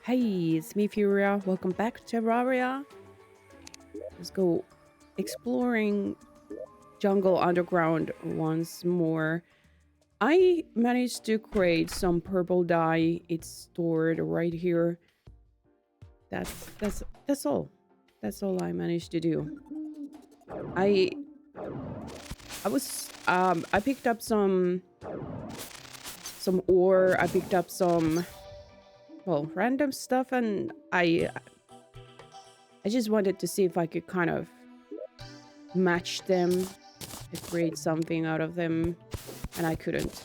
Hey, it's me, Furia. Welcome back to Terraria. Let's go exploring jungle underground once more. I managed to create some purple dye. It's stored right here. That's all. That's all I managed to do. I I picked up some ore. I picked up some random stuff, and I just wanted to see if I could kind of match them to create something out of them, and I couldn't.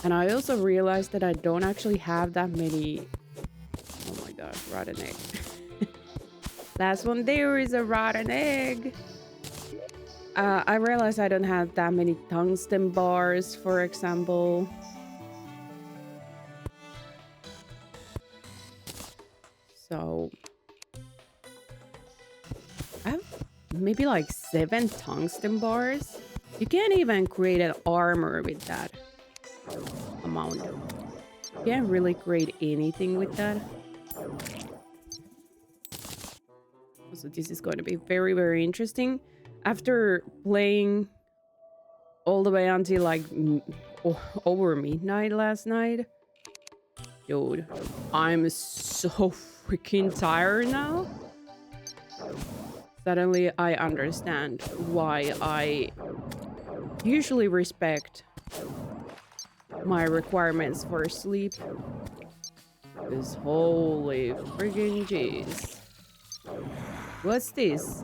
And I also realized that I don't actually have that many. Oh my god, rotten egg. Last one there is a rotten egg. I realized I don't have that many tungsten bars, for example. So I have maybe like 7 tungsten bars. You can't even create an armor with that amount. You can't really create anything with that. So this is going to be very, very interesting. After playing all the way until like over midnight last night, dude, I'm so freaking tired now. Suddenly I understand why I usually respect my requirements for sleep. Because holy friggin' jeez. What's this?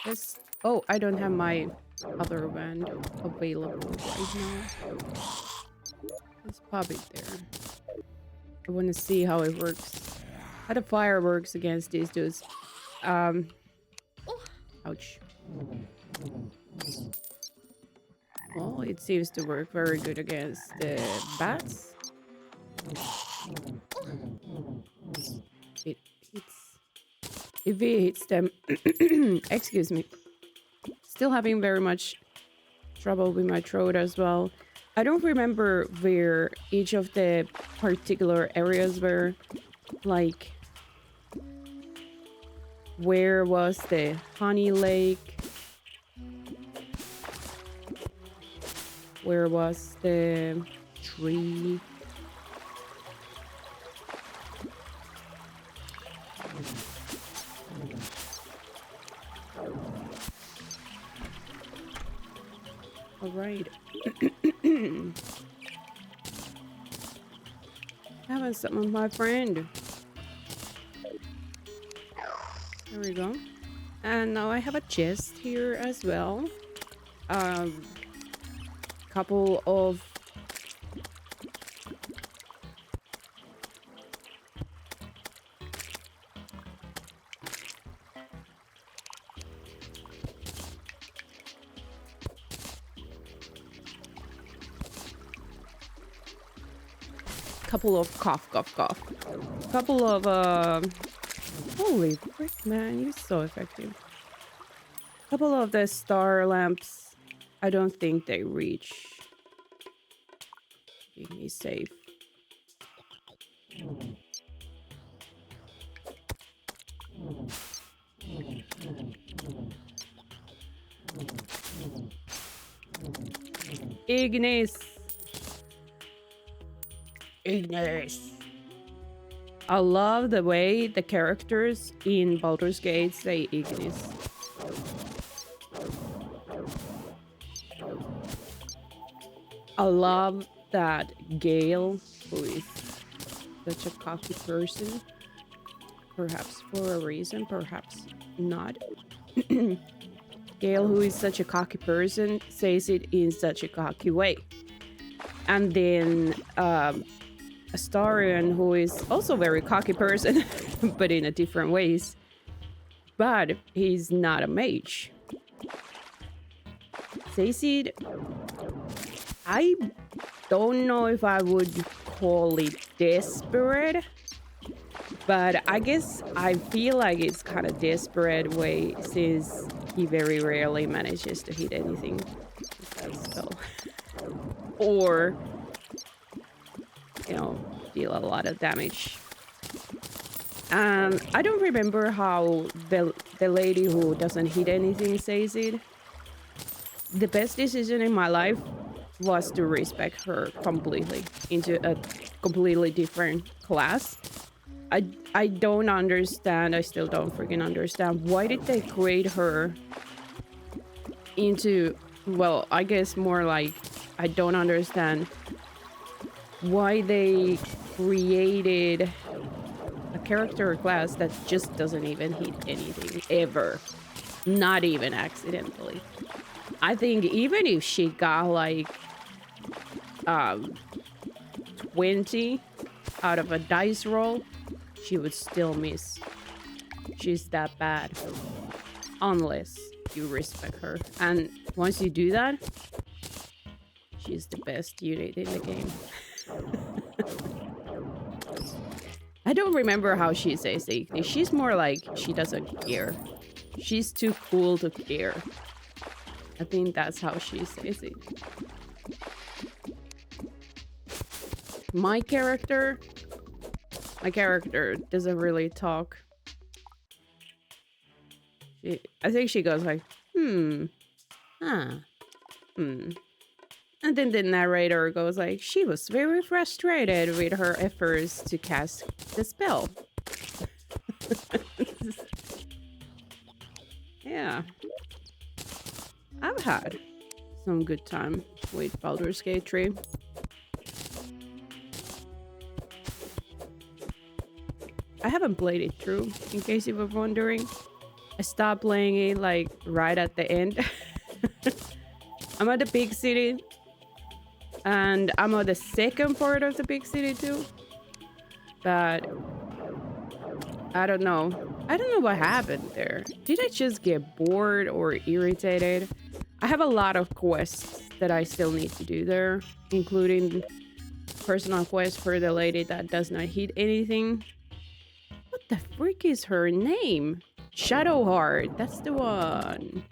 This, oh, I don't have my other wand available right now. Let's pop it there. I want to see how it works. How the fire works against these dudes. Ouch. Well, it seems to work very good against the bats. It hits. If it hits them, excuse me. Still having very much trouble with my throat as well. I don't remember where each of the particular areas were. Like, where was the honey lake? Where was the tree? All right. Haven't summoned my friend. There we go. And now I have a chest here as well. Couple of cough. Couple of holy frick, man, you're so effective. Couple of the star lamps. I don't think they reach. Keep me safe. Ignis. I love the way the characters in Baldur's Gate say Ignis. I love that Gale, who is such a cocky person, perhaps for a reason, perhaps not. Gale, who is such a cocky person, says it in such a cocky way. And then Astarion, who is also a very cocky person, but in a different ways. But he's not a mage. Says I don't know if I would call it desperate, but I guess I feel like it's kind of desperate way since he very rarely manages to hit anything with that spell. Or, you know, deal a lot of damage. I don't remember how the lady who doesn't hit anything says it. The best decision in my life was to respec her completely into a completely different class. I don't understand. I still don't freaking understand. Why did they create her into, well, I guess more like, I don't understand why they created a character or class that just doesn't even hit anything ever. Not even accidentally. I think even if she got like 20 out of a dice roll, she would still miss. She's that bad. Unless you respect her. And once you do that, she's the best unit in the game. I don't remember how she says it. She's more like she doesn't care. She's too cool to care. I think that's how she says it. My character doesn't really talk. I think she goes like, And then the narrator goes like, she was very frustrated with her efforts to cast the spell. Yeah. I've had some good time with Baldur's Gate 3. I haven't played it through, in case you were wondering. I stopped playing it like right at the end. I'm at the big city. And I'm at the second part of the big city too. But I don't know. I don't know what happened there. Did I just get bored or irritated? I have a lot of quests that I still need to do there, including personal quest for the lady that does not hit anything. What the freak is her name? Shadowheart, that's the one.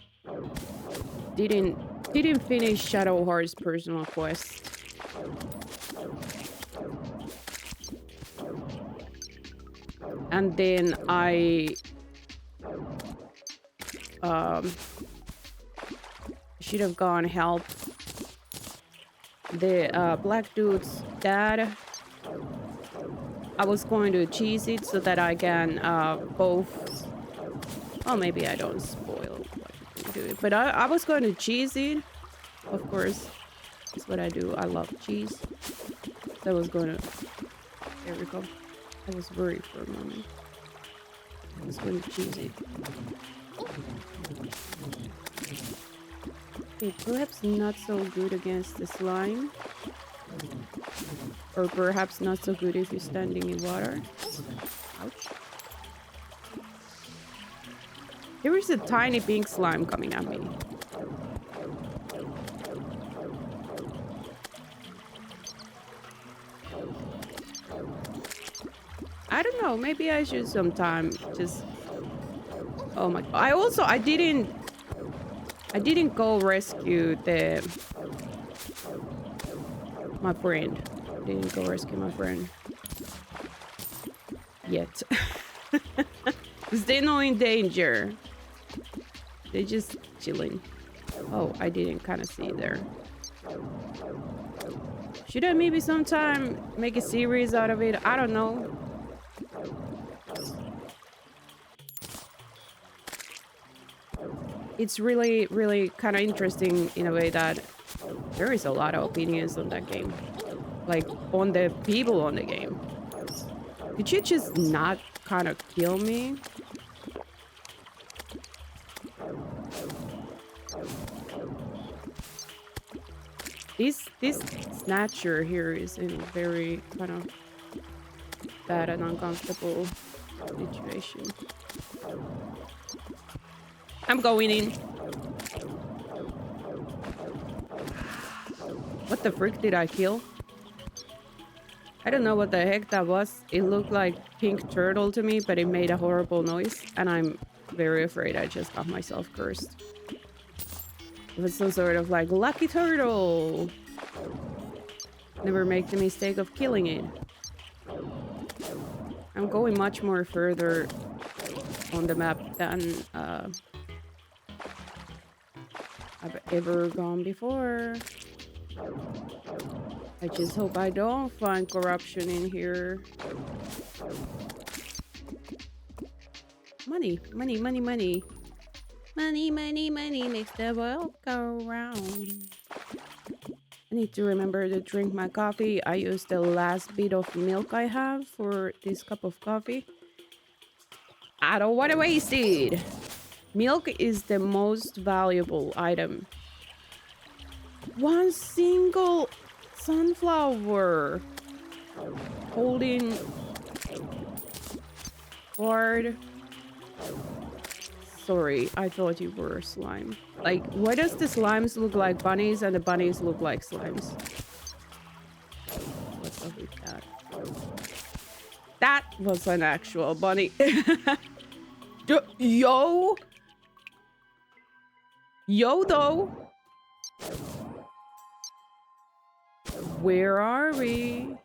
Didn't finish Shadowheart's personal quest. And then I should have gone help the black dude's dad. I was going to cheese it so that I can both. Oh, maybe I don't spoil what you do it, but I was going to cheese it. Of course, that's what I do. I love cheese. So I was going to. There we go. I was worried for a moment. I was going to cheese it. Okay, perhaps not so good against the slime. Or perhaps not so good if you're standing in water. Ouch. There is a tiny pink slime coming at me. I don't know, maybe I should sometime just... Oh my god. I didn't go rescue my friend. I didn't go rescue my friend. Yet. Because they're not in danger. They're just chilling. Oh, I didn't kind of see there. Should I maybe sometime make a series out of it? I don't know. It's really, really kind of interesting in a way that there is a lot of opinions on that game. Like, on the people on the game. Could you just not kind of kill me? This snatcher here is in a very kind of bad and uncomfortable situation. I'm going in. What the frick did I kill? I don't know what the heck that was. It looked like pink turtle to me, but it made a horrible noise. And I'm very afraid I just got myself cursed. It was some sort of like lucky turtle. Never make the mistake of killing it. I'm going much more further on the map than I've ever gone before. I just hope I don't find corruption in here. Money, money, money, money. Money, money, money makes the world go round. I need to remember to drink my coffee. I use the last bit of milk I have for this cup of coffee. I don't want to waste it. Milk is the most valuable item. One single sunflower holding hard. Sorry, I thought you were slime. Like, why does the slimes look like bunnies and the bunnies look like slimes? What's up with that? That was an actual bunny. Yo! Yo, though! Where are we?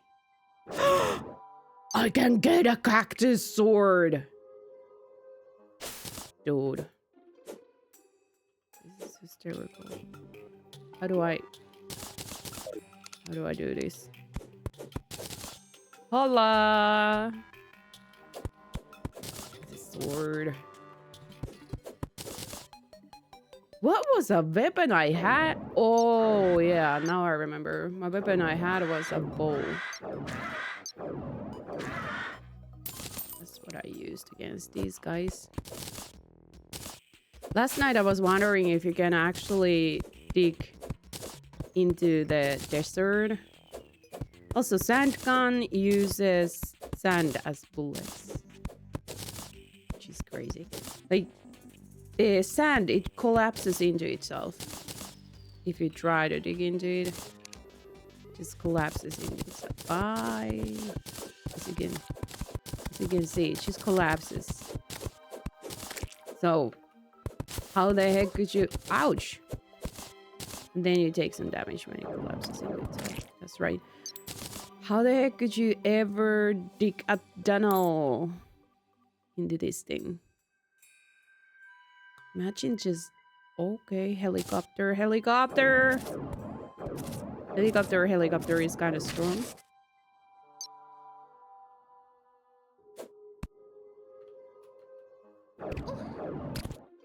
I can get a cactus sword! Dude. This is hysterical. How do I do this? Hola! The sword. What was a weapon I had? Oh, yeah, now I remember. My weapon I had was a bow. That's what I used against these guys. Last night I was wondering if you can actually dig into the desert. Also, sand gun uses sand as bullets, which is crazy. Like, the sand, it collapses into itself. If you try to dig into it, it just collapses into itself. Bye. As you can see, it just collapses. So, how the heck could you... Ouch! And then you take some damage when it collapses into itself. That's right. How the heck could you ever dig a tunnel into this thing? Imagine just... Okay, helicopter, helicopter! Helicopter is kind of strong.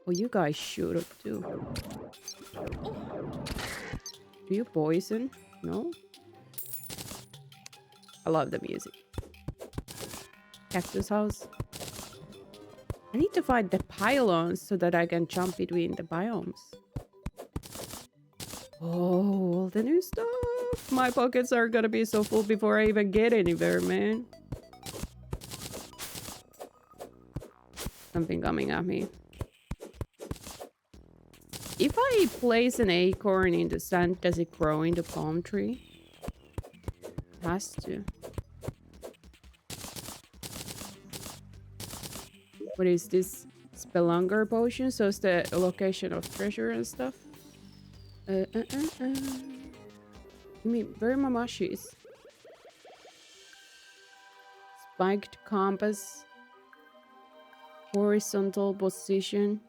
Oh, you guys shoot up too. Do you poison? No? I love the music. Cactus house. I need to find the pylons so that I can jump between the biomes. Oh, all the new stuff. My pockets are gonna be so full before I even get anywhere, man. Something coming at me. If I place an acorn in the sand, does it grow in the palm tree? It has to. What is this? Spelunger potion? So it's the location of treasure and stuff? You mean, where are my mushies? Spiked compass. Horizontal position.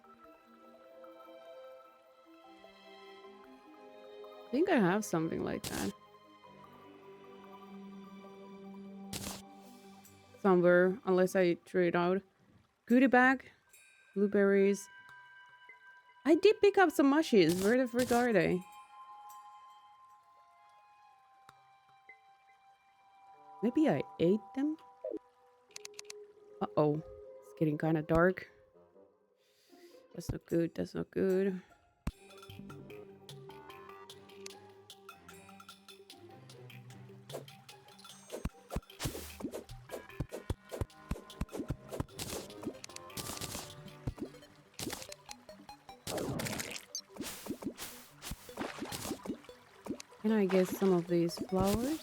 I think I have something like that. Somewhere, unless I threw it out. Goodie bag. Blueberries. I did pick up some mushies. Where the frick are they? Maybe I ate them? Uh-oh. It's getting kind of dark. That's not good. That's not good. Can I get some of these flowers?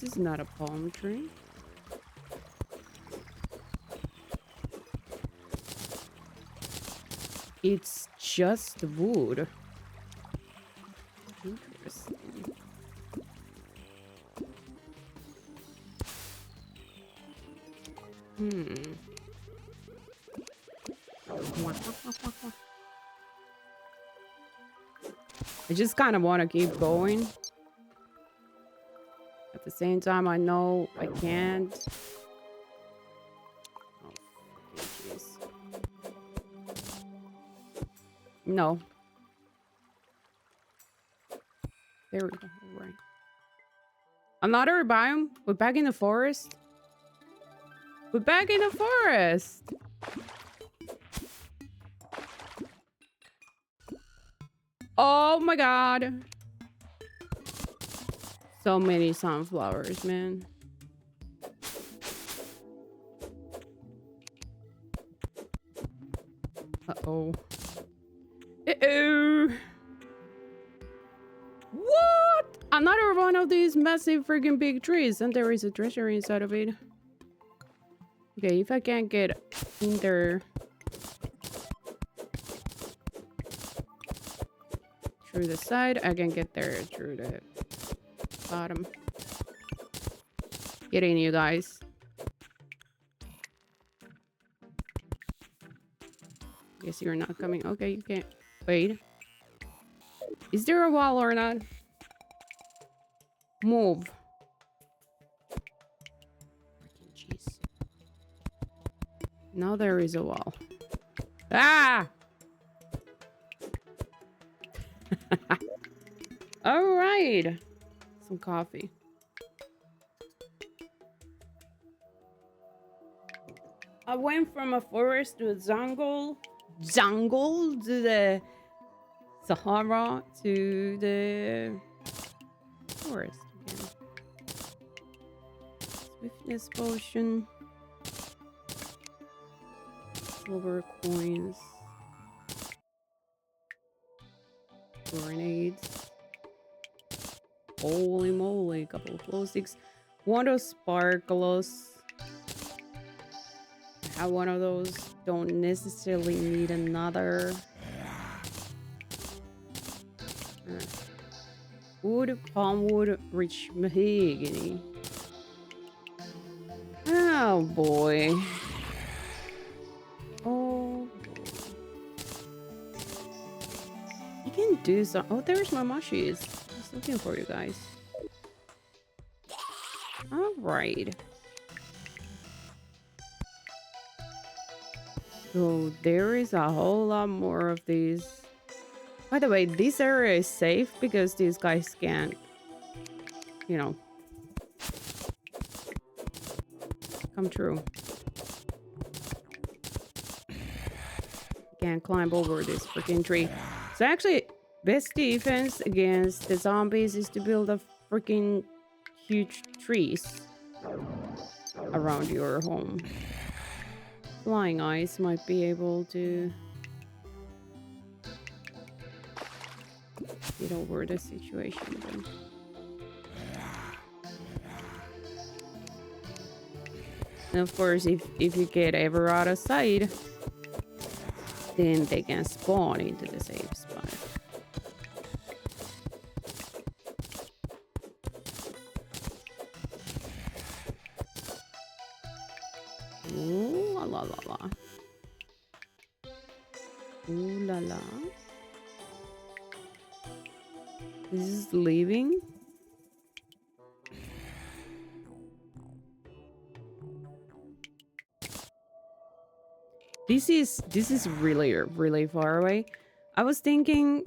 This is not a palm tree. It's just wood. Interesting. I just kind of want to keep going. At the same time, I know I can't. Oh, jeez. No. There we go. All right. Another biome? We're back in the forest? We're back in the forest! Oh my god! So many sunflowers, man. Uh-oh. Uh-oh! What? Another one of these massive freaking big trees, and there is a treasure inside of it. Okay, if I can't get in there through the side, I can get there through the bottom. Get in, you guys. Guess you're not coming. Okay, you can't. Wait. Is there a wall or not? Move. Jeez. Now there is a wall. Ah! All right. Some coffee. I went from a forest to a jungle to the Sahara to the forest again. Swiftness potion. Silver coins. Grenades. Holy moly, a couple of glow sticks. One of sparkles. I have one of those. Don't necessarily need another. Wood, palm wood, rich mahogany. Oh boy. Oh boy. You can do some. Oh, there's my mushies. I was looking for you guys. All right. So there is a whole lot more of these. By the way, this area is safe because these guys can't, you know, come through. Can't climb over this freaking tree. So actually, best defense against the zombies is to build a freaking huge trees around your home. Flying eyes might be able to get over the situation then. And of course, if you get ever out of sight, then they can spawn into the safe spot. Ooh la la la la. Ooh la la. This is leaving. This is really far away. I was thinking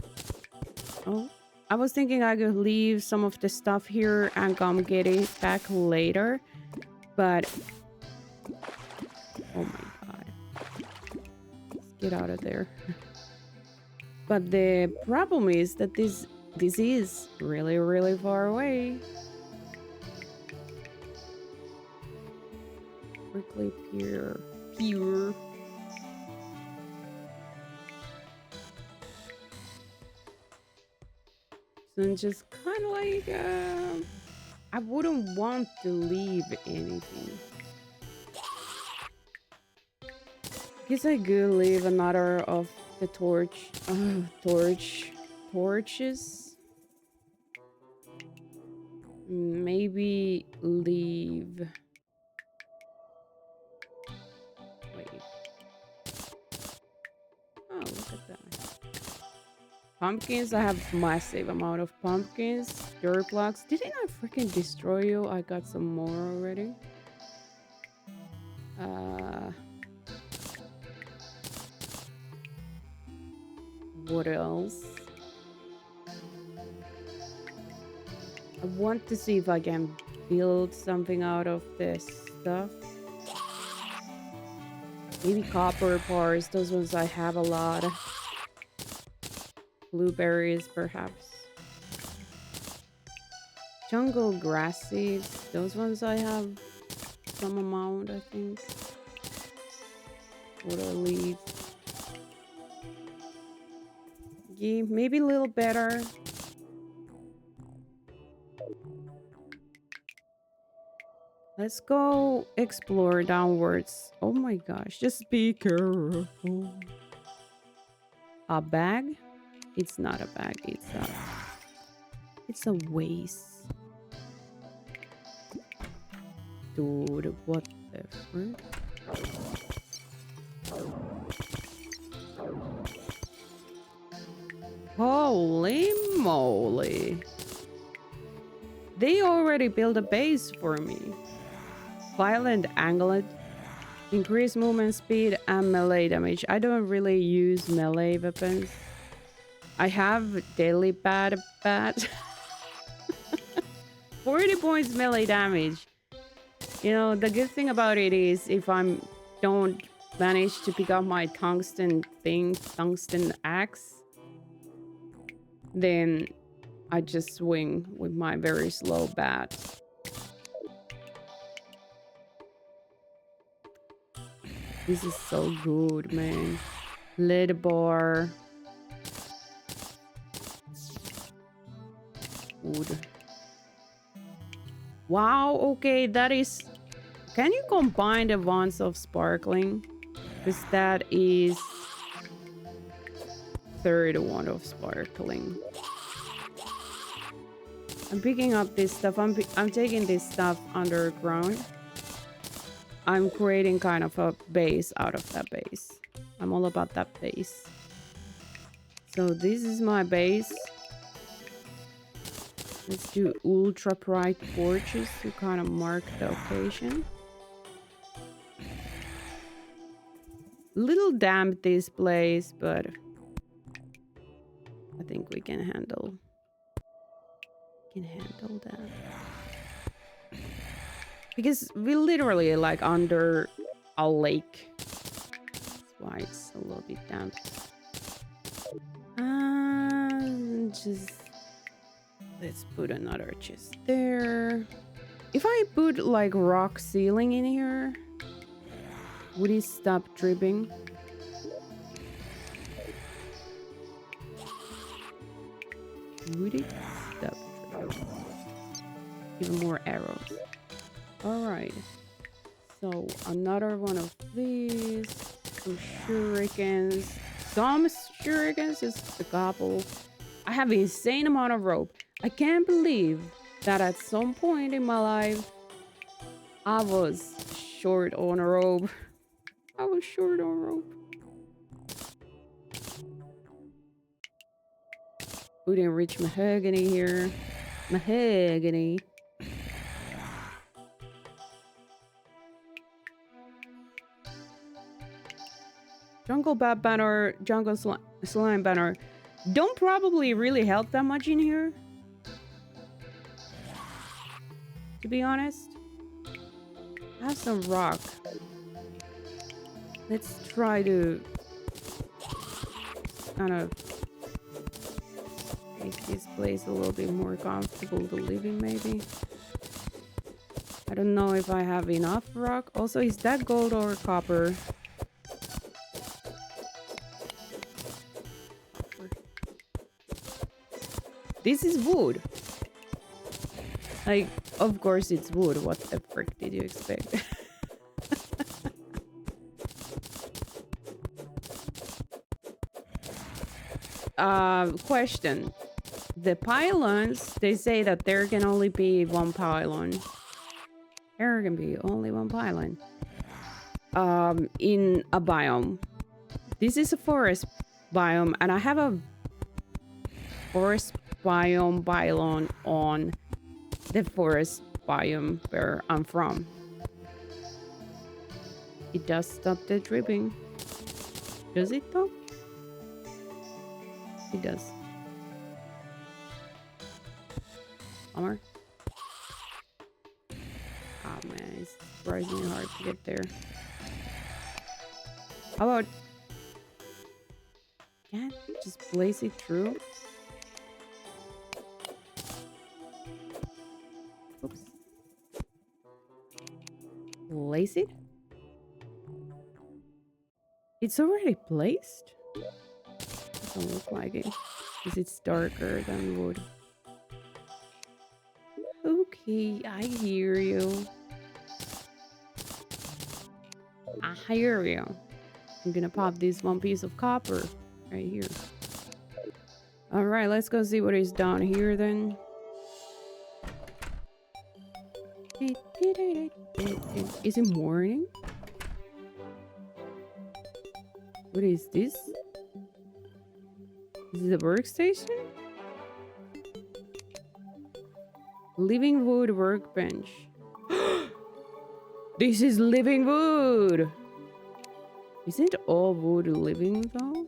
I could leave some of the stuff here and come get it back later. But oh my god. Let's get out of there. But the problem is that this is really far away. Prickly pear. So I'm just kind of like I wouldn't want to leave anything. Guess I could leave another of the torches. Maybe leave. Wait. Oh, look at that. Pumpkins. I have massive amount of pumpkins. Dirt blocks. Didn't I freaking destroy you? I got some more already. What else? I want to see if I can build something out of this stuff. Maybe copper bars. Those ones I have a lot. Blueberries, perhaps. Jungle grass seeds. Those ones I have some amount, I think. Water leaf. Yeah, maybe a little better. Let's go explore downwards. Oh my gosh, just be careful. A bag? It's not a bag, it's a vase. Dude, what the frick? Holy moly. They already built a base for me. Violent angle, increase movement speed and melee damage. I don't really use melee weapons. I have daily bad 40 points melee damage. You know, the good thing about it is if I don't manage to pick up my tungsten axe, then I just swing with my very slow bat. This is so good, man. Lead bar. Wood. Wow, okay, that is... Can you combine the ones of sparkling? Because that is... third one of sparkling. I'm picking up this stuff. I'm taking this stuff underground. I'm creating kind of a base out of that base. I'm all about that base. So this is my base. Let's do ultra bright torches to kind of mark the occasion. Little damp this place, but I think we can handle that. Because we literally like under a lake. That's why it's a little bit damp. Just let's put another chest there. If I put like rock ceiling in here, would it stop dripping? Would it stop dripping? Even more arrows. Alright. So another one of these. Some shurikens. Some shurikens, just a couple. I have an insane amount of rope. I can't believe that at some point in my life, I was short on a rope. I was short on rope. Putting rich mahogany here. Mahogany. Jungle bat banner, jungle slime banner. Don't probably really help that much in here, to be honest. I have some rock. Let's try to kind of make this place a little bit more comfortable to live in, maybe. I don't know if I have enough rock. Also, is that gold or copper? This is wood. Like, Of course it's wood. What the frick did you expect? Question. The pylons, they say that there can only be one pylon. There can be only one pylon. In a biome. This is a forest biome, and I have a forest biome pylon on the forest biome where I'm from. It does stop the dripping. Does it though? It does. Bummer. Oh man, it's surprisingly hard to get there. How about... Can't just blaze it through? Oops. Place it? It's already placed? Doesn't look like it. Because it's darker than wood. Okay, I hear you. I hear you. I'm gonna pop this one piece of copper right here. Alright, let's go see what is down here then. Is it morning? What is this? Is it a workstation? Living wood workbench. This is living wood! Isn't all wood living though?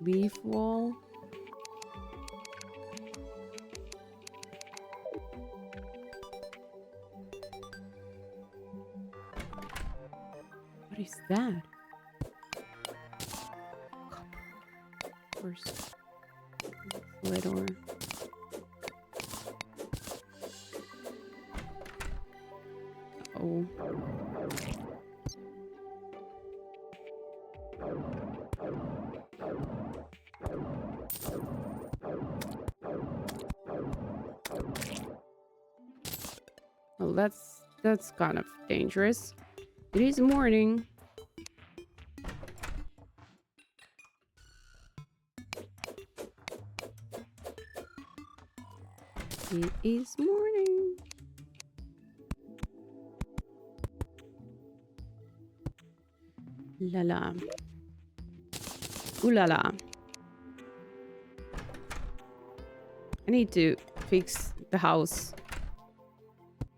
Leaf wall. What is that? First, lid or... Oh. Well, that's kind of dangerous. It is morning. It is morning. La la. Ooh la la. I need to fix the house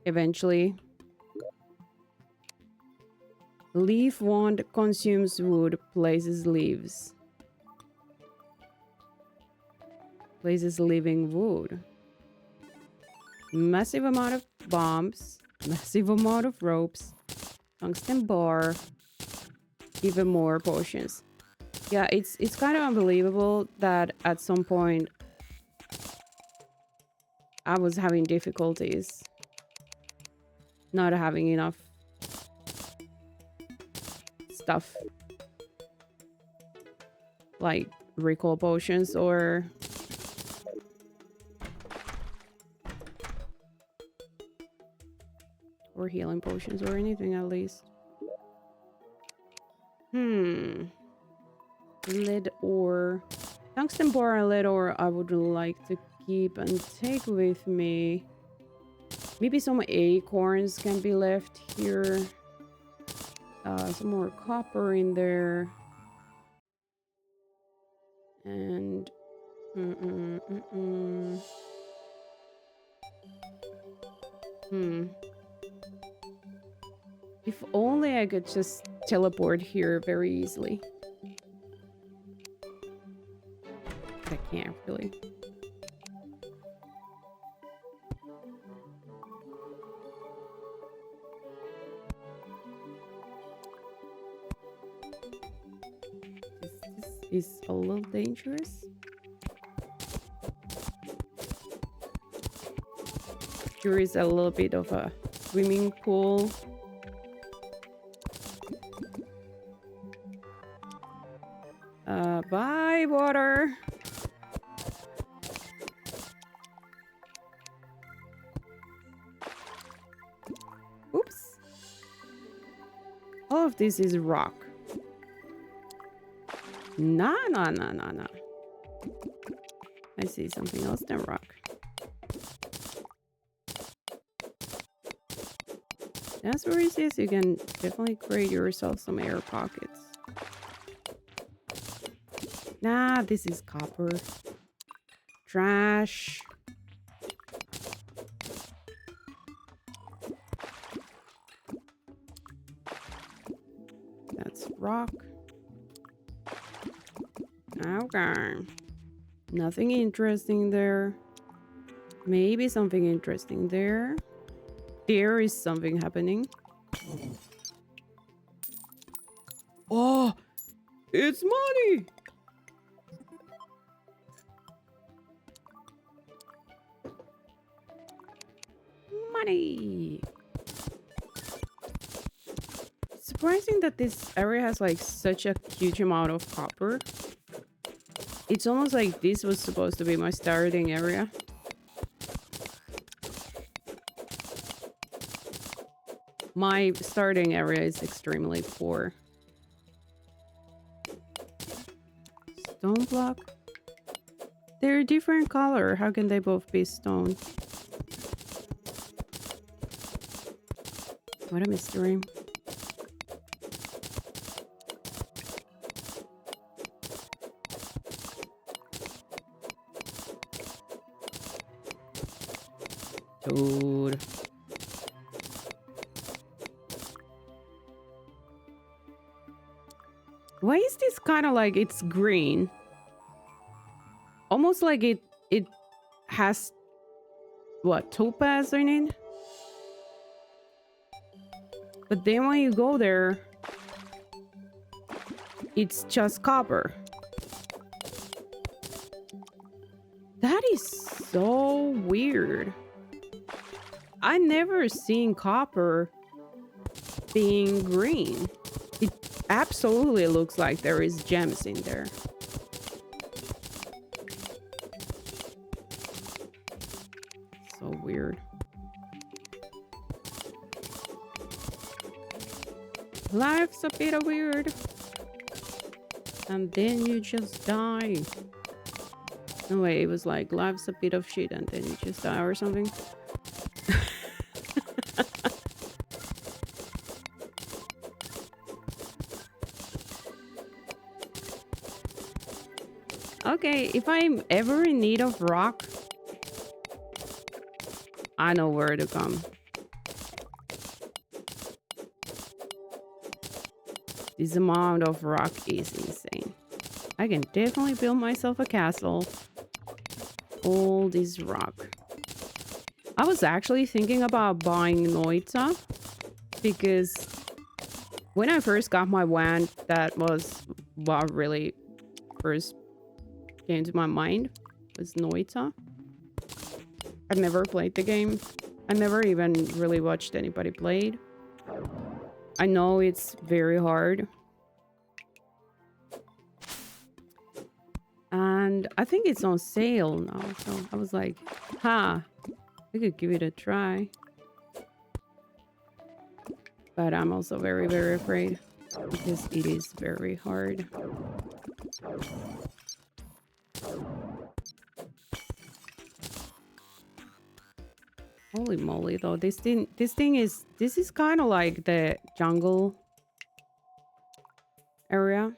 eventually. Leaf wand consumes wood, places leaves. Places living wood. Massive amount of bombs. Massive amount of ropes. Tungsten bar. Even more potions. Yeah, it's kind of unbelievable that at some point I was having difficulties not having enough stuff like recall potions or healing potions or anything at least. Lead ore. Tungsten bar and lead ore I would like to keep and take with me. Maybe some acorns can be left here. Some more copper in there. And... If only I could just teleport here very easily. I can't really. This is a little dangerous. Here is a little bit of a swimming pool. Bye, water. All of this is rock. Nah. I see something else than rock. That's where it says you can definitely create yourself some air pockets. Nah, this is copper. Trash. That's rock. Okay. Nothing interesting there. Maybe something interesting there. There is something happening. Oh, it's money! Money! Surprising that this area has like such a huge amount of copper. It's almost like this was supposed to be my starting area. My starting area is extremely poor. Stone block? They're a different color. How can they both be stone? What a mystery. Dude. Why is this kind of like it's green? Almost like it has what, topaz in it? But then when you go there, it's just copper. That is so weird. I never seen copper being green. It absolutely looks like there is gems in there. So weird. Life's a bit of weird. And then you just die. No way, it was like life's a bit of shit and then you just die or something. Okay, if I'm ever in need of rock, I know where to come. This amount of rock is insane. I can definitely build myself a castle. All this rock. I was actually thinking about buying Noita because when I first got my wand, that was what really first came to my mind, was Noita. I've never played the game. I never even really watched anybody play it. I know it's very hard. And I think it's on sale now. So I was like, I could give it a try. But I'm also very, very afraid because it is very hard. Holy moly, though. This is kind of like the jungle area.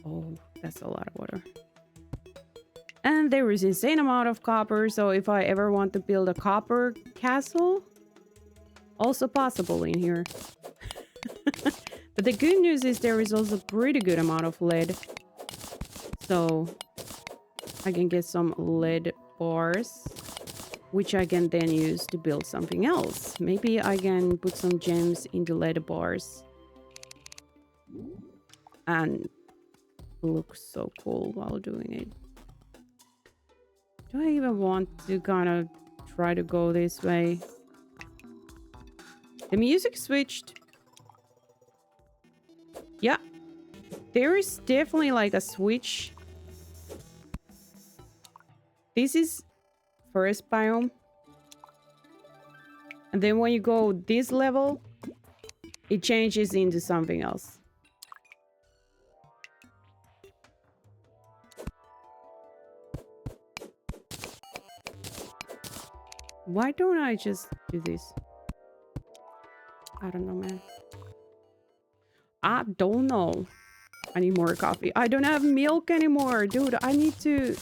Oh, that's a lot of water. And there is insane amount of copper, so if I ever want to build a copper castle, also possible in here. But the good news is there is also pretty good amount of lead. So I can get some lead bars, which I can then use to build something else. Maybe I can put some gems in the lead bars. And look so cool while doing it. Do I even want to kind of try to go this way? The music switched. Yeah. There is definitely like a switch. This is forest biome. And then when you go this level, it changes into something else. Why don't I just do this? I don't know, man. I don't know. I need more coffee. I don't have milk anymore. Dude, I need to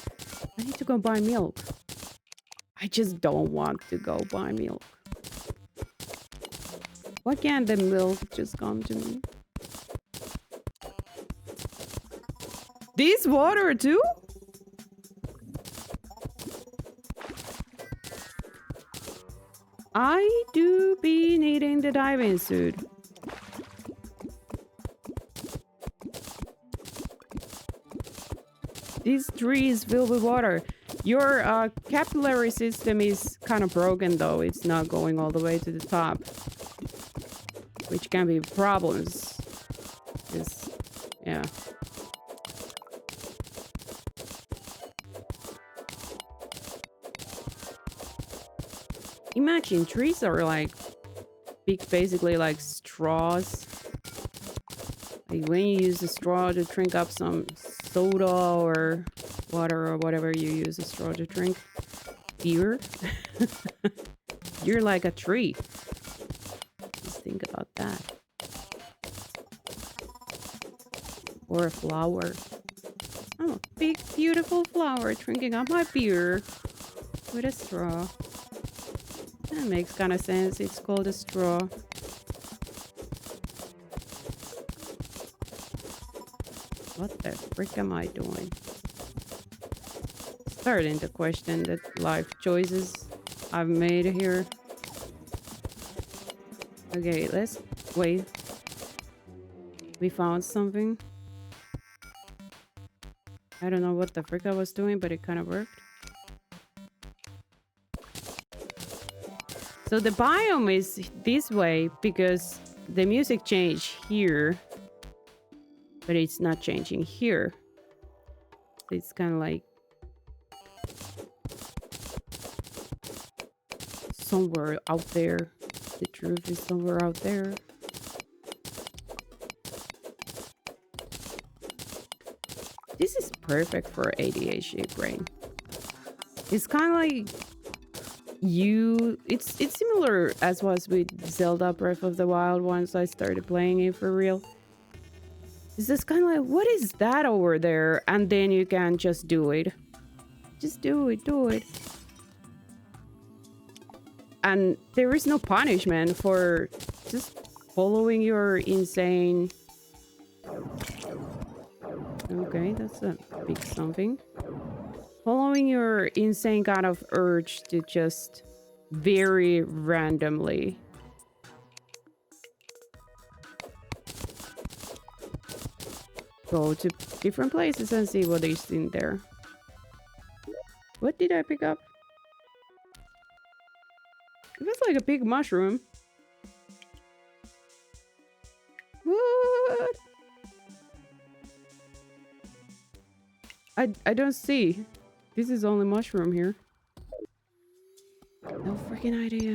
go buy milk. I just don't want to go buy milk. Why can't the milk just come to me? This water too? I do be needing the diving suit. This tree is filled with water. Your capillary system is kind of broken though. It's not going all the way to the top. Which can be problems. Yeah. Imagine trees are like basically like straws. Like when you use a straw to drink up some soda or water or whatever you use a straw to drink. Beer. You're like a tree. Just think about that. Or a flower. I'm a big, beautiful flower drinking up my beer with a straw. That makes kind of sense. It's called a straw. What the frick am I doing? Starting to question the life choices I've made here. Okay, let's wait. We found something. I don't know what the frick I was doing, but it kind of worked. So the biome is this way because the music changed here, but it's not changing here. It's kind of like somewhere out there. The truth is somewhere out there. This is perfect for ADHD brain. It's kind of like it's similar as was with Zelda Breath of the Wild once I started playing it for real. It's just kind of like, what is that over there? And then you can just do it. Just do it. And there is no punishment for just following your insane... Okay, that's a big something. Following your insane kind of urge to just very randomly go to different places and see what is in there. What did I pick up? It was like a big mushroom. What? I don't see. This is only mushroom here. No freaking idea.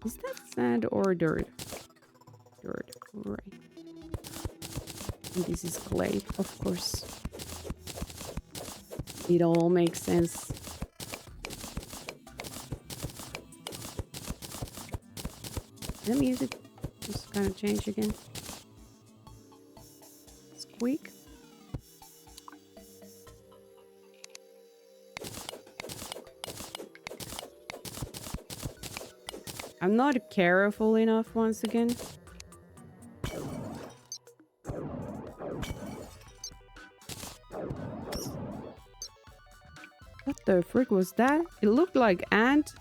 Is that sand or dirt? Dirt, right. And this is clay, of course. It all makes sense. The music just kind of changed again. Squeak. I'm not careful enough once again. What the frick was that? It looked like ant,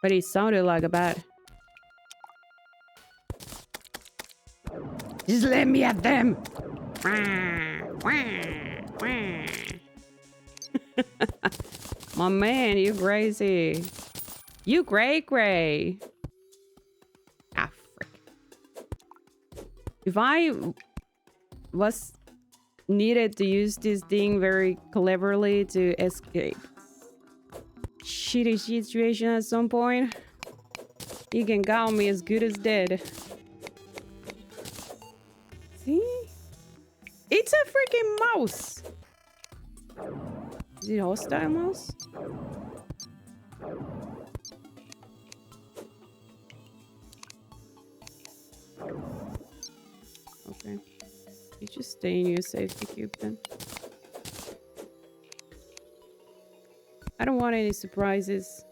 but it sounded like a bat. Just let me at them. My man, you crazy. You gray. Ah, frick. If I was needed to use this thing very cleverly to escape shitty situation at some point. You can count me as good as dead. See? It's a freaking mouse! Is it a hostile mouse? Okay. You just stay in your safety cube then. I don't want any surprises.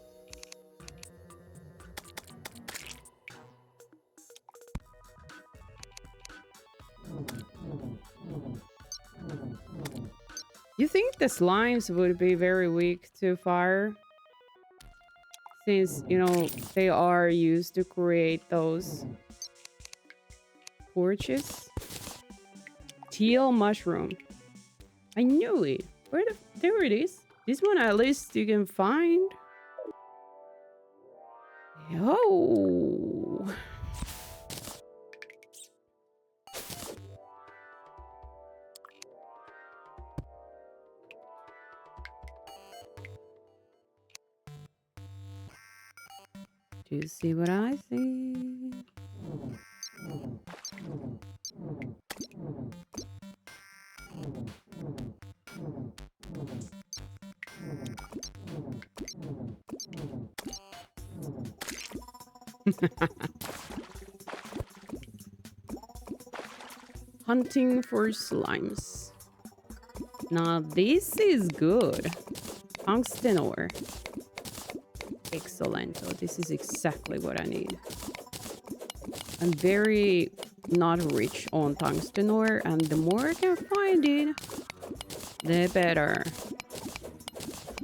You think the slimes would be very weak to fire? Since, you know, they are used to create those torches. Teal mushroom. I knew it. There it is. This one at least you can find. Yo. Do you see what I see? Hunting for slimes. Now this is good. Tungsten ore. Excellent. So this is exactly what I need. I'm very not rich on tungsten ore, and the more I can find it, the better.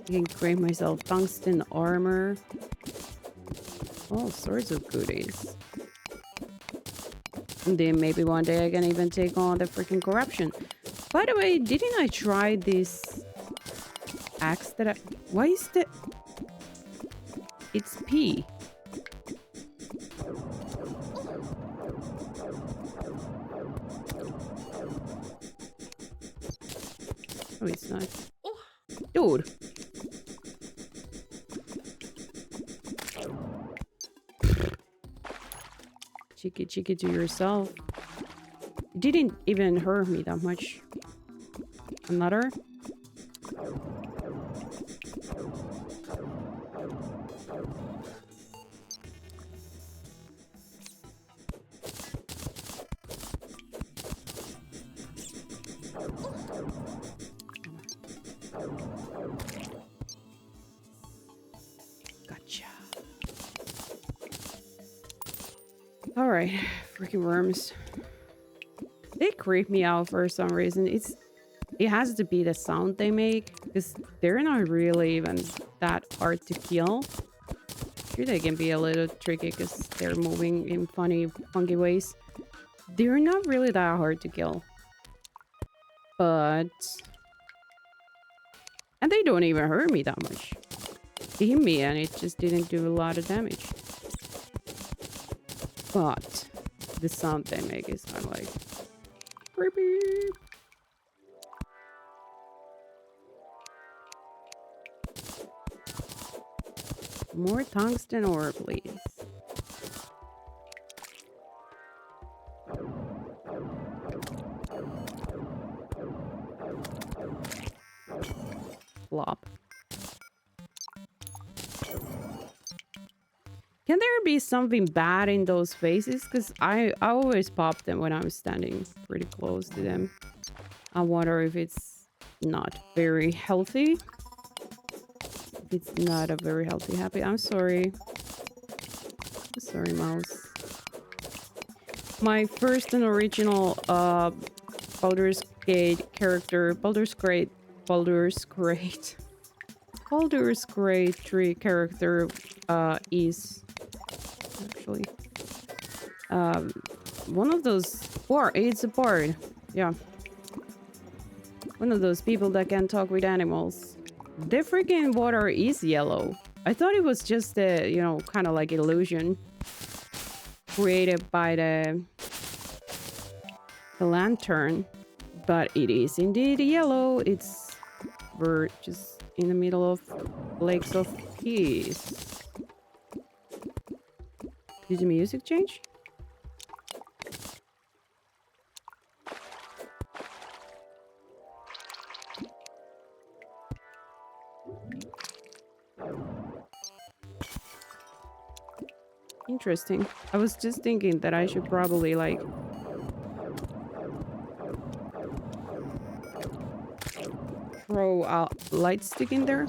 I can create myself tungsten armor. All sorts of goodies. And then maybe one day I can even take on the freaking corruption. By the way, didn't I try this axe that I... Why is the... It's P. Oh, it's not. Dude. Cheeky to yourself. It didn't even hurt me that much. Another. Gotcha. Alright, freaking worms. They creep me out for some reason. It has to be the sound they make, because they're not really even that hard to kill. Sure, they can be a little tricky because they're moving in funky ways. They're not really that hard to kill. But... And they don't even hurt me that much. They hit me and it just didn't do a lot of damage. But the sound they make is kind of like... creepy. More tungsten ore, please. Flop. Can there be something bad in those faces? Because I always pop them when I'm standing pretty close to them. I wonder if it's not very healthy. If it's not a very healthy habit. I'm sorry. I'm sorry, mouse. My first and original Baldur's Gate character, Baldur's Gate 3 character is actually one of those it's a bard. Yeah. One of those people that can talk with animals. The freaking water is yellow. I thought it was just a, you know, kind of like illusion created by the lantern. But it is indeed yellow. We're just in the middle of Lakes of Peace. Did the music change? Interesting. I was just thinking that I should probably like throw a light stick in there.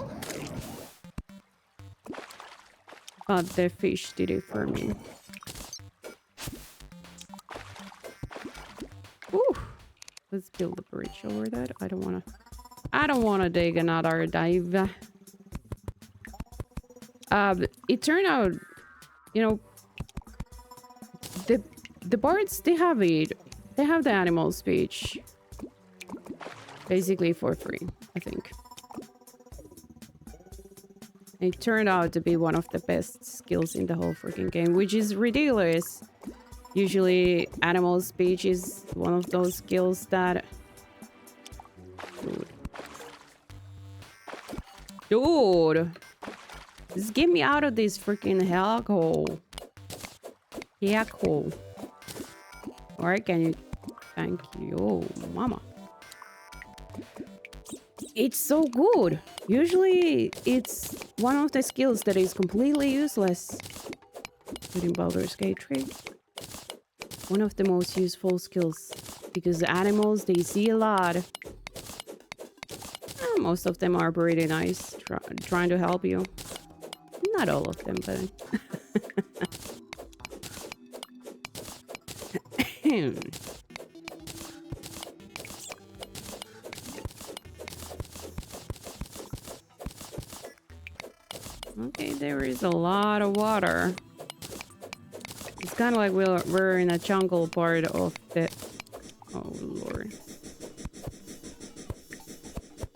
But the fish did it for me. Ooh. Let's build a bridge over that. I don't wanna dig another dive. It turned out, you know, the birds, they have the animal speech basically for free, I think. It turned out to be one of the best skills in the whole freaking game, which is ridiculous. Usually animal speech is one of those skills that... Dude! Just get me out of this freaking hellhole. Hellhole. Or can you... Thank you. Oh, mama. It's so good. Usually it's one of the skills that is completely useless within Baldur's Gate 3. One of the most useful skills. Because the animals, they see a lot. Most of them are pretty nice. Trying to help you. Not all of them, but... Okay, there is a lot of water. It's kind of like we're in a jungle part of the... Oh, Lord.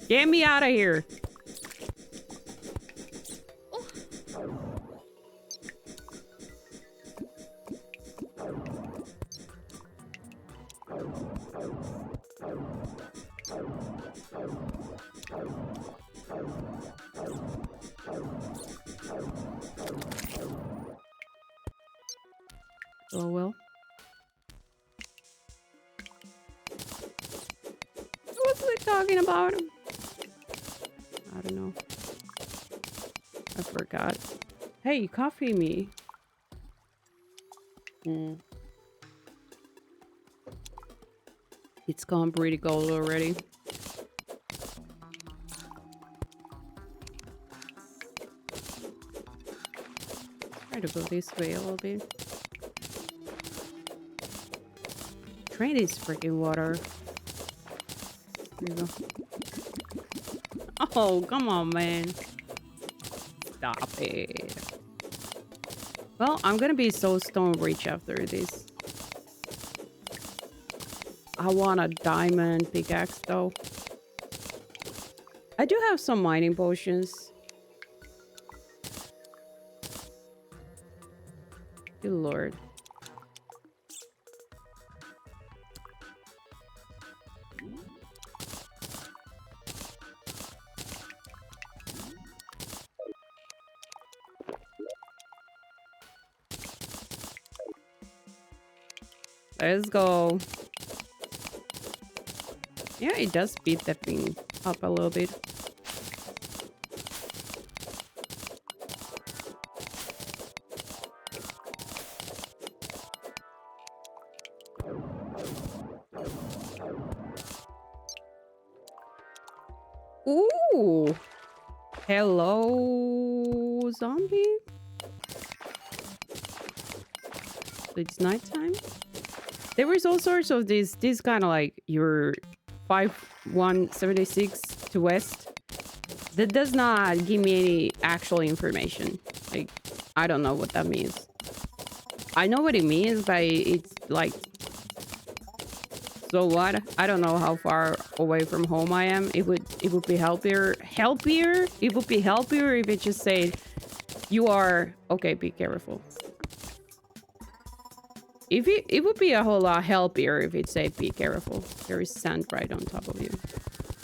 Get me out of here! Oh well. What were we talking about? I don't know. I forgot. Hey, coffee me. It's gone pretty cold already. Try to go this way a little bit. Try this freaking water. There you go. Oh, come on, man. Stop it. Well, I'm gonna be so stone rich after this. I want a diamond pickaxe, though. I do have some mining potions. Good lord. Let's go. Yeah, it does speed that thing up a little bit. Ooh! Hello, zombie? So it's nighttime? There was all sorts of this kind of like your 5176 to west. That does not give me any actual information. Like, I don't know what that means. I know what it means, but it's like... So what? I don't know how far away from home I am. It would be healthier. It would be healthier if it just said, you are... Okay, be careful. If it would be a whole lot healthier if it said be careful. There is sand right on top of you.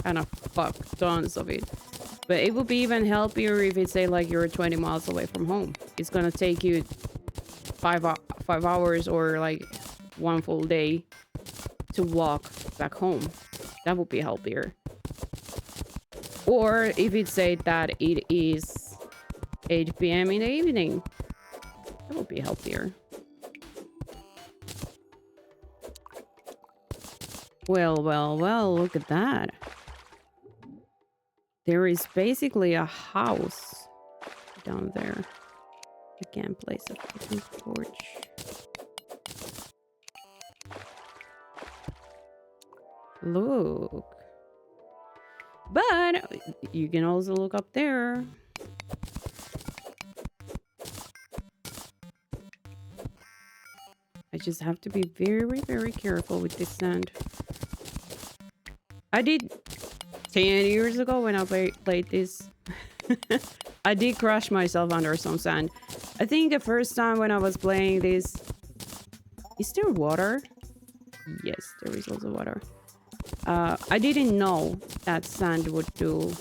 And a fuck tons of it. But it would be even healthier if it say like you're 20 miles away from home. It's gonna take you 5 hours or like one full day to walk back home. That would be healthier. Or if it said that it is 8 p.m. in the evening. That would be healthier. Well, look at that. There is basically a house down there. I can't place a fucking torch. Look. But you can also look up there. I just have to be very, very careful with this sand. I did 10 years ago when I played this. I did crush myself under some sand. I think the first time when I was playing this... Is there water? Yes, there is also water. I didn't know that sand would do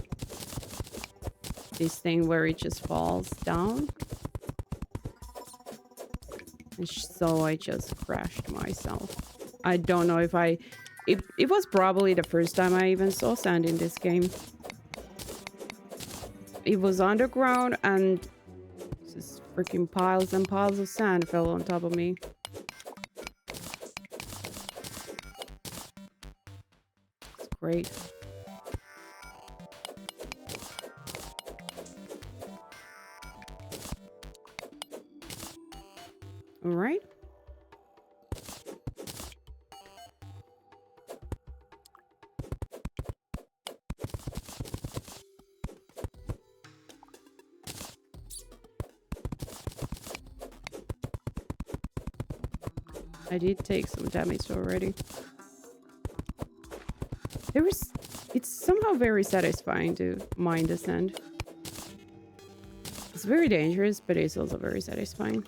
this thing where it just falls down. And so I just crashed myself. I don't know if it was probably the first time I even saw sand in this game. It was underground and just freaking piles and piles of sand fell on top of me. It's great. All right. I did take some damage already. It's somehow very satisfying to mine the sand. It's very dangerous, but it's also very satisfying.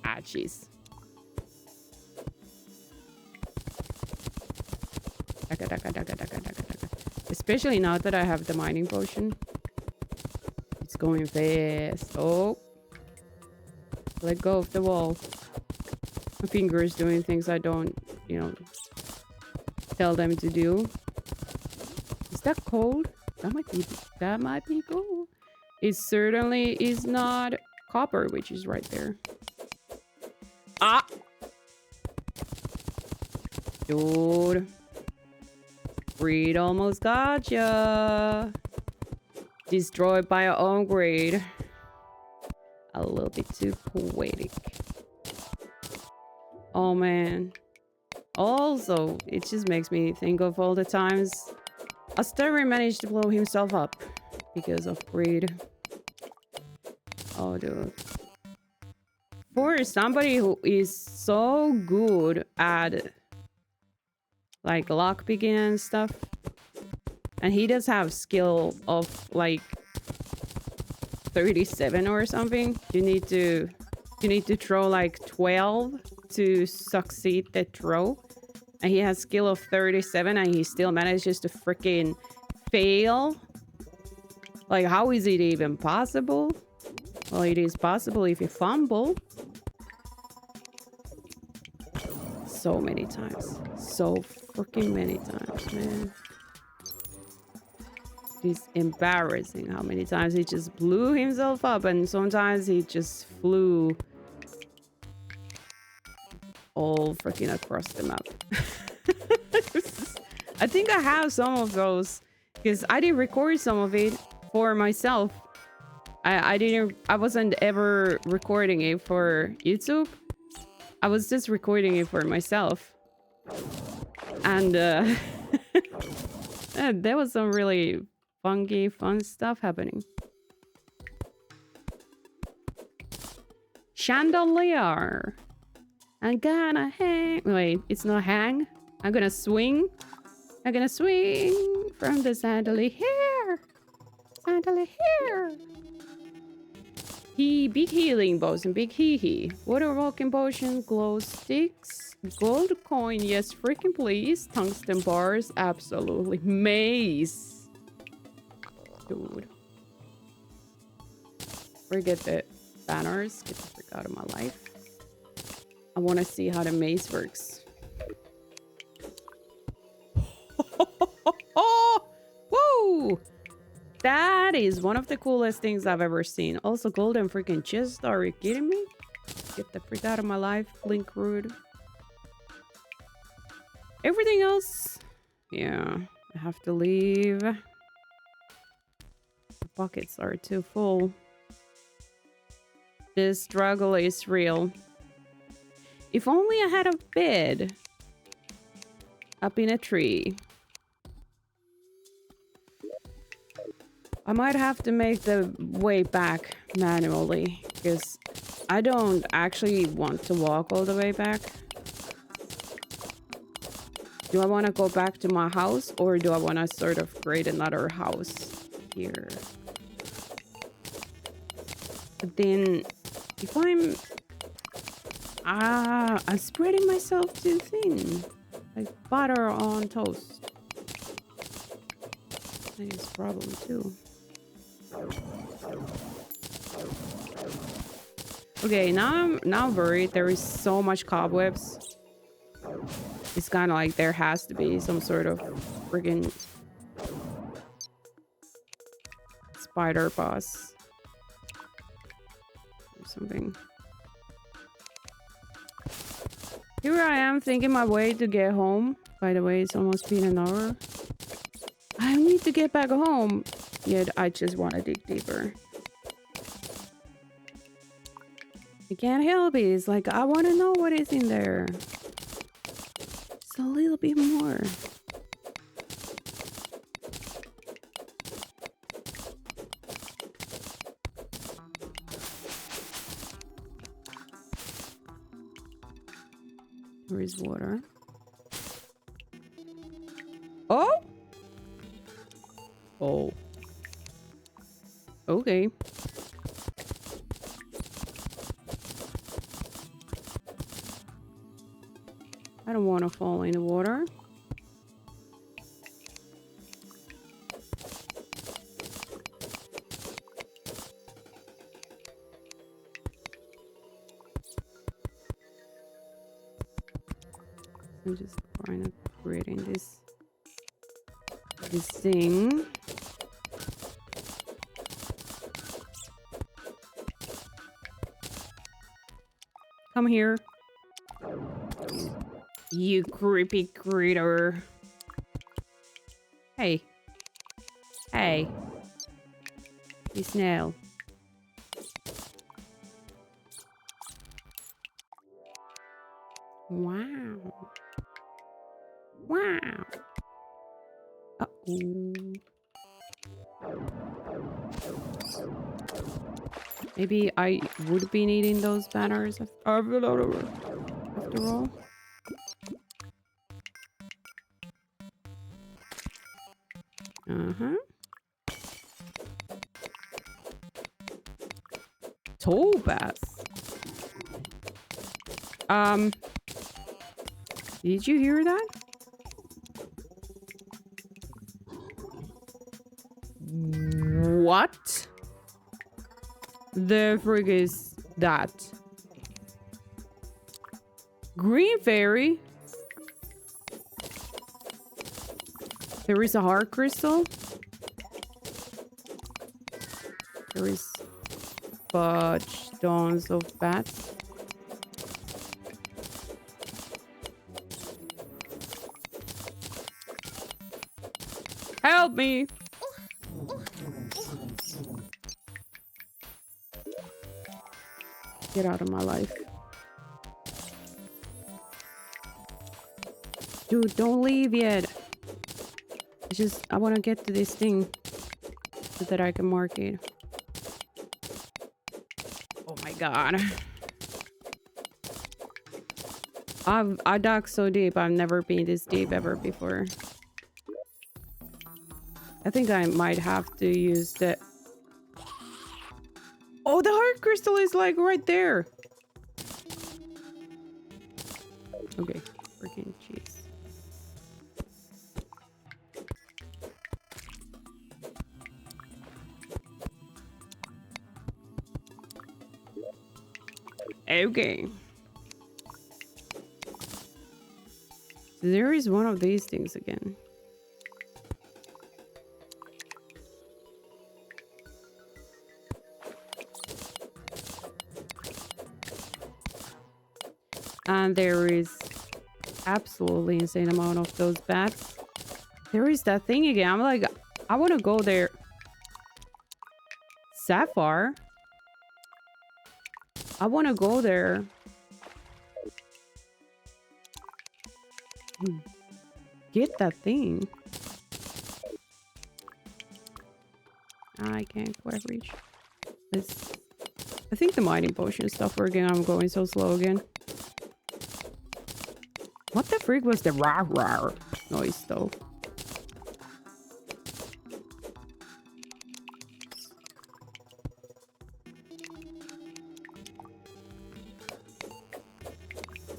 Ah, jeez. Especially now that I have the mining potion. It's going fast. Oh. Let go of the wall. My finger is doing things I don't, tell them to do. Is that cold? That might be gold. It certainly is not copper, which is right there. Ah! Dude. Greed almost got ya. Destroyed by our own greed. A little bit too poetic. Oh man. Also, it just makes me think of all the times Asteria managed to blow himself up because of greed. Oh dude. For somebody who is so good at like lockpicking and stuff, and he does have skill of like 37 or something. You need to throw like 12 to succeed the throw, and he has skill of 37 and he still manages to freaking fail. Like, how is it even possible? Well, it is possible if you fumble. So many times. So freaking many times, man. It's embarrassing how many times he just blew himself up, and sometimes he just flew all freaking across the map. I think I have some of those because I did record some of it for myself. I wasn't ever recording it for YouTube. I was just recording it for myself. And there was some really funky, fun stuff happening. Chandelier. I'm gonna hang. Wait, it's not hang. I'm gonna swing I'm gonna swing from the sandally hair. Sandally hair. Big healing potion, big hee. Water walking potion, glow sticks, gold coin, yes, freaking please. Tungsten bars, absolutely. Maze. Dude. Forget the banners. Get the frick out of my life. I want to see how the maze works. Woo! That is one of the coolest things I've ever seen. Also, golden freaking chest. Are you kidding me? Get the freak out of my life, Blink Rude. Everything else, yeah, I have to leave. The buckets are too full. This struggle is real. If only I had a bed up in a tree. I might have to make the way back manually because I don't actually want to walk all the way back. Do I want to go back to my house or do I want to sort of create another house here? But then if I'm spreading myself too thin. Like butter on toast. That is a problem too. Okay, now I'm worried. There is so much cobwebs. It's kind of like there has to be some sort of friggin' spider boss or something. Here I am thinking my way to get home. By the way, it's almost been an hour. I need to get back home. Yet I just want to dig deeper. I can't help it. It's like I want to know what is in there. Just a little bit more. Where is water? Oh! Oh. Okay. I don't want to fall in the water. I'm just trying to create in this thing. Come here. You creepy critter. Hey. Hey. You snail. Wow. Wow. Uh-oh. Maybe I would be needing those banners after all. Uh-huh. Topaz. Did you hear that? What the frig is that? Green fairy? There is a heart crystal. There is fudge stones of bats. Help me! Get out of my life. Dude, don't leave yet. I want to get to this thing so that I can mark it. Oh my god. I dug so deep. I've never been this deep ever before. I think I might have to use the... Oh, the heart crystal is like right there. Okay, freaking cheese. Okay. So there is one of these things again. And there is absolutely insane amount of those bats. There is that thing again. I'm like, I want to go there. Sapphire? I want to go there. Get that thing. I can't quite reach. This. I think the mining potion is stuff working. I'm going so slow again. What the freak was the rah rah noise though?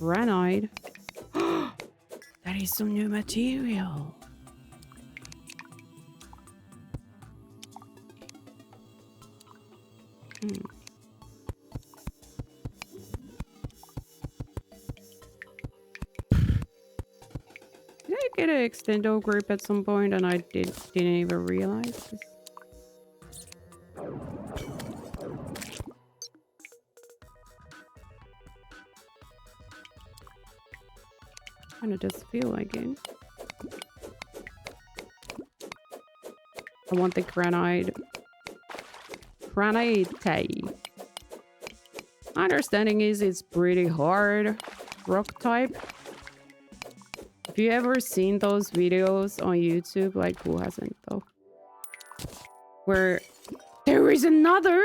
Granite. That is some new material. Did I get an extendo grip at some point and I didn't even realize this? Kinda does feel like it. I want the granite. Granite. My understanding is it's pretty hard rock type. Have you ever seen those videos on YouTube? Like, who hasn't though? Where there is another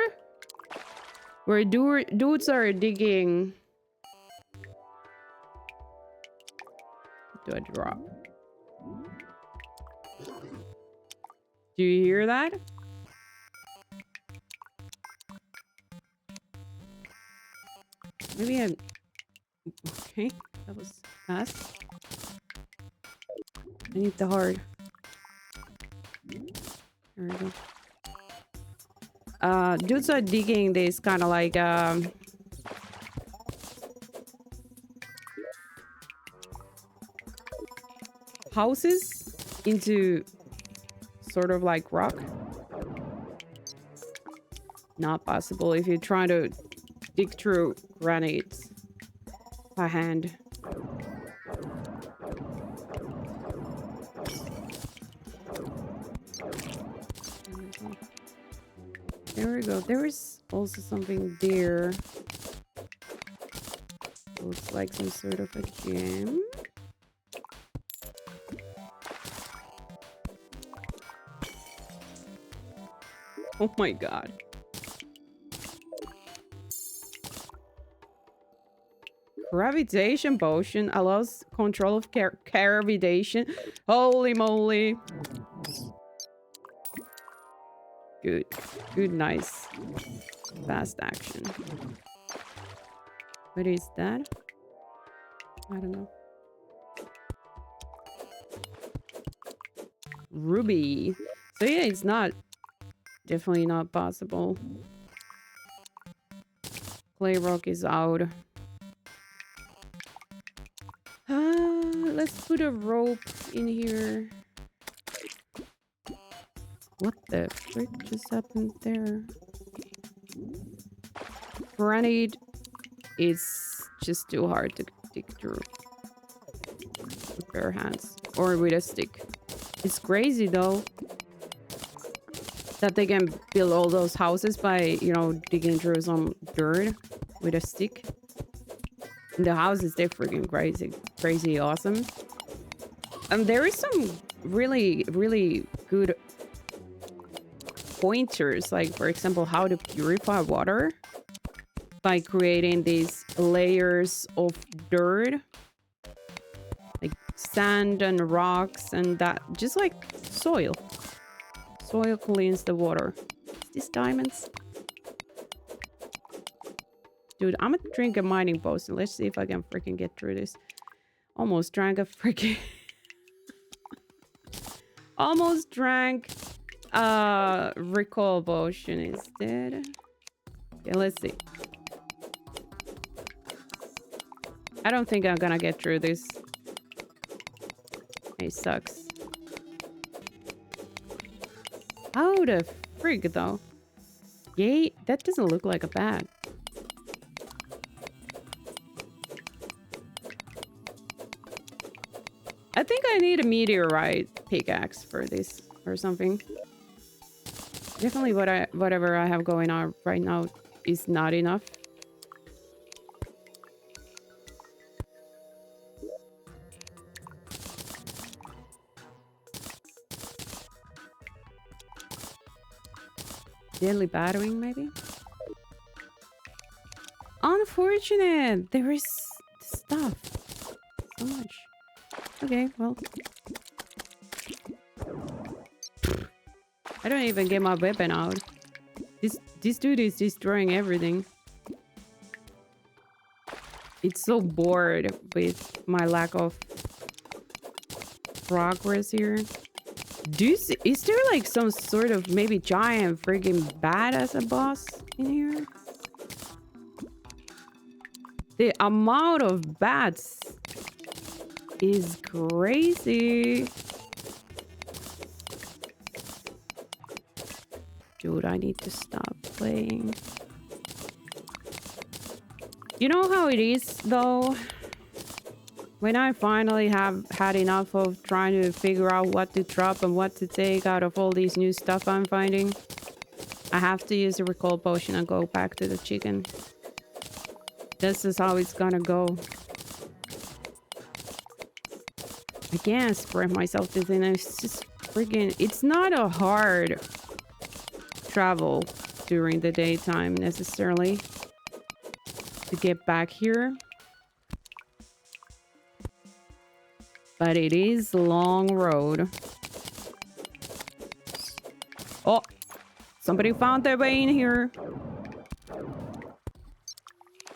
where dudes are digging. Do I drop? Do you hear that? Maybe I'm... Okay, that was fast. I need the hard. There we go. Dudes are digging this kind of like... houses into sort of like rock. Not possible if you're trying to dig through granite by hand. There we go. There is also something there. Looks like some sort of a gem. Oh my god. Gravitation potion allows control of gravitation. Holy moly. Good. Good, nice. Fast action. What is that? I don't know. Ruby. So yeah, it's not... Definitely not possible. Clay rock is out. Let's put a rope in here. What the frick just happened there? Granite is just too hard to dig through with bare hands or with a stick. It's crazy though that they can build all those houses by, you know, digging through some dirt with a stick. And the houses, they're freaking crazy awesome. And there is some really good pointers, like for example how to purify water by creating these layers of dirt, like sand and rocks and that, just like soil. Soil cleans the water. Is this diamonds? Dude, I'm gonna drink a mining potion. Let's see if I can freaking get through this. Almost drank a freaking... Almost drank a recall potion instead. Okay, let's see. I don't think I'm gonna get through this. It sucks. How the frig though? Yay, that doesn't look like a bag. I think I need a meteorite pickaxe for this or something. Definitely whatever I have going on right now is not enough. Deadly battering, maybe? Unfortunate! There is stuff. So much. Okay, well. I don't even get my weapon out. This dude is destroying everything. It's so bored with my lack of progress here. Is there like some sort of maybe giant freaking bat as a boss in here? The amount of bats is crazy. Dude, I need to stop playing. You know how it is though? When I finally have had enough of trying to figure out what to drop and what to take out of all these new stuff I'm finding, I have to use a recall potion and go back to the chicken. This is how it's gonna go. I can't spread myself too thin. It's just freaking... It's not a hard travel during the daytime necessarily to get back here. But it is a long road. Oh! Somebody found their way in here.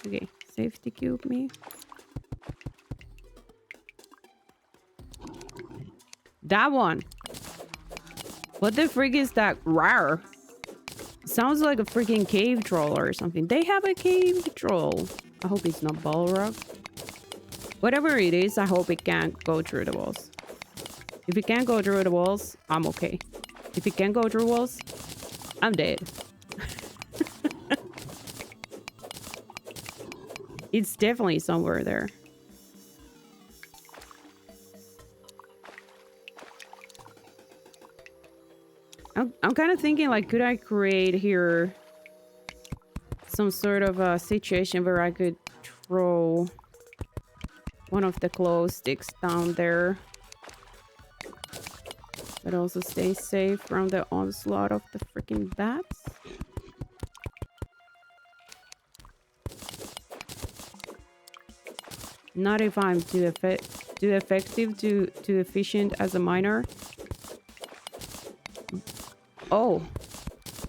Okay, safety cube me. That one. What the frig is that? Rawr. Sounds like a freaking cave troll or something. They have a cave troll. I hope it's not Balrog. Whatever it is, I hope it can't go through the walls. If it can't go through the walls, I'm okay. If it can't go through walls, I'm dead. It's definitely somewhere there. I'm kind of thinking, like, could I create here some sort of a situation where I could throw one of the glow sticks down there, but also stay safe from the onslaught of the freaking bats? Not if I'm too effective, too efficient as a miner. Oh,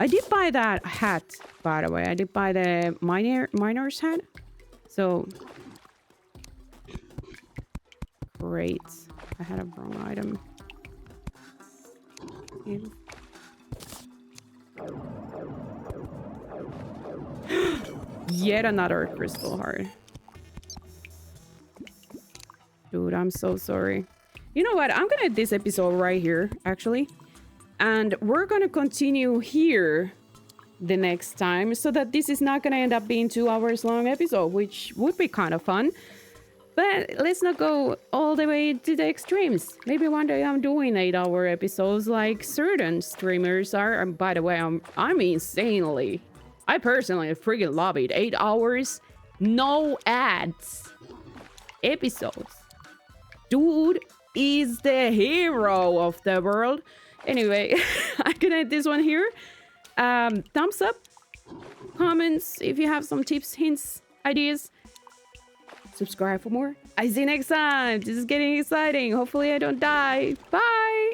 I did buy that hat, by the way. I did buy the miner's hat. So, great. I had a wrong item. Yet another crystal heart. Dude, I'm so sorry. You know what? I'm gonna end this episode right here, actually. And we're gonna continue here the next time, so that this is not gonna end up being 2 hours long episode, which would be kind of fun. But let's not go all the way to the extremes. Maybe one day I'm doing 8-hour episodes like certain streamers are. And by the way, I'm insanely... I personally freaking love it. 8 hours, no ads. Episodes. Dude is the hero of the world. Anyway, I'm gonna end this one here. Thumbs up, comments if you have some tips, hints, ideas. Subscribe for more. I see you next time. This is getting exciting. Hopefully I don't die. Bye.